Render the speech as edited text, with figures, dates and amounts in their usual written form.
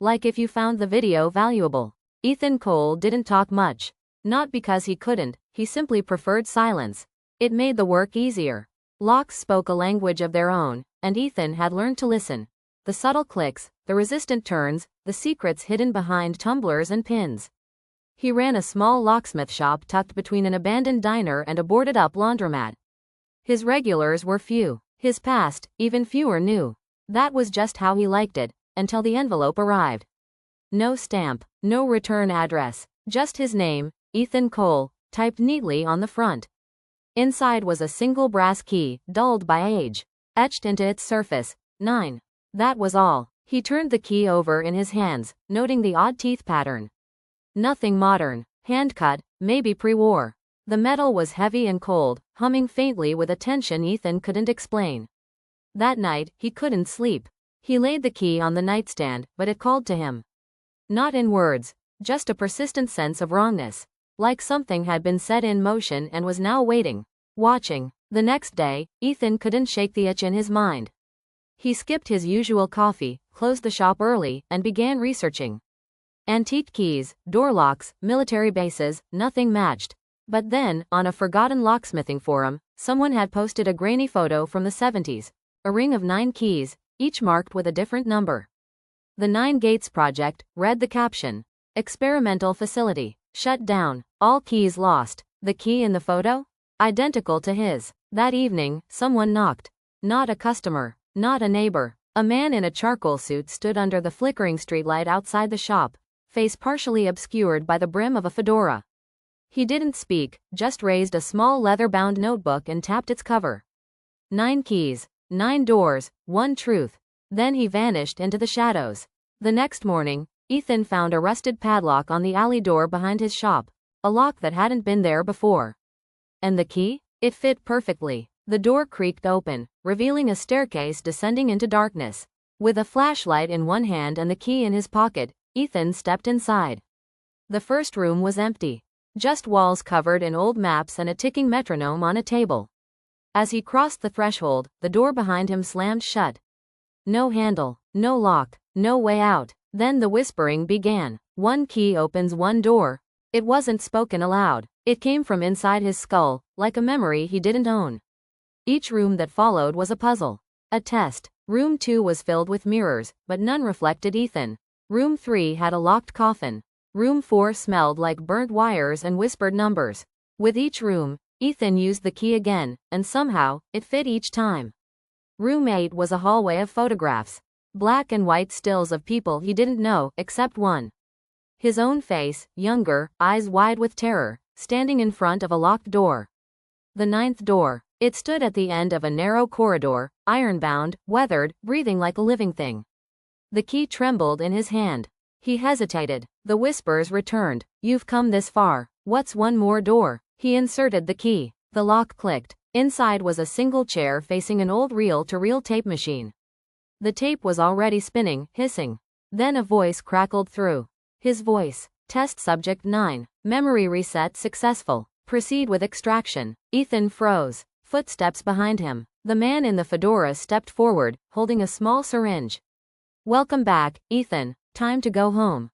Like if you found the video valuable. Ethan Cole didn't talk much. Not because he couldn't, he simply preferred silence. It made the work easier. Locks spoke a language of their own, and Ethan had learned to listen. The subtle clicks, the resistant turns, the secrets hidden behind tumblers and pins. He ran a small locksmith shop tucked between an abandoned diner and a boarded-up laundromat. His regulars were few. His past, even fewer knew. That was just how he liked it, until the envelope arrived. No stamp, no return address, just his name, Ethan Cole, typed neatly on the front. Inside was a single brass key, dulled by age. Etched into its surface, 9. That was all. He turned the key over in his hands, noting the odd teeth pattern. Nothing modern, hand-cut, maybe pre-war. The metal was heavy and cold, humming faintly with a tension Ethan couldn't explain. That night, he couldn't sleep. He laid the key on the nightstand, but it called to him. Not in words, just a persistent sense of wrongness. Like something had been set in motion and was now waiting, watching. The next day, Ethan couldn't shake the itch in his mind. He skipped his usual coffee, closed the shop early, and began researching. Antique keys, door locks, military bases, nothing matched. But then, on a forgotten locksmithing forum, someone had posted a grainy photo from the 70s. A ring of 9 keys, each marked with a different number. The 9 Gates Project, read the caption. Experimental facility. Shut down. All keys lost. The key in the photo? Identical to his. That evening, someone knocked. Not a customer. Not a neighbor. A man in a charcoal suit stood under the flickering streetlight outside the shop, face partially obscured by the brim of a fedora. He didn't speak, just raised a small leather-bound notebook and tapped its cover. 9 keys, 9 doors, 1 truth. Then he vanished into the shadows. The next morning, Ethan found a rusted padlock on the alley door behind his shop, a lock that hadn't been there before. And the key? It fit perfectly. The door creaked open, revealing a staircase descending into darkness. With a flashlight in one hand and the key in his pocket, Ethan stepped inside. The first room was empty. Just walls covered in old maps and a ticking metronome on a table. As he crossed the threshold, the door behind him slammed shut. No handle, no lock, no way out. Then the whispering began. 1 key opens 1 door. It wasn't spoken aloud. It came from inside his skull, like a memory he didn't own. Each room that followed was a puzzle. A test. Room 2 was filled with mirrors, but none reflected Ethan. Room 3 had a locked coffin. Room 4 smelled like burnt wires and whispered numbers. With each room, Ethan used the key again, and somehow, it fit each time. Room 8 was a hallway of photographs. Black and white stills of people he didn't know, except one. His own face, younger, eyes wide with terror, standing in front of a locked door. The 9th door. It stood at the end of a narrow corridor, iron-bound, weathered, breathing like a living thing. The key trembled in his hand. He hesitated. The whispers returned. You've come this far. What's one more door? He inserted the key. The lock clicked. Inside was a single chair facing an old reel-to-reel tape machine. The tape was already spinning, hissing. Then a voice crackled through. His voice. Test subject 9. Memory reset successful. Proceed with extraction. Ethan froze. Footsteps behind him. The man in the fedora stepped forward, holding a small syringe. Welcome back, Ethan. Time to go home.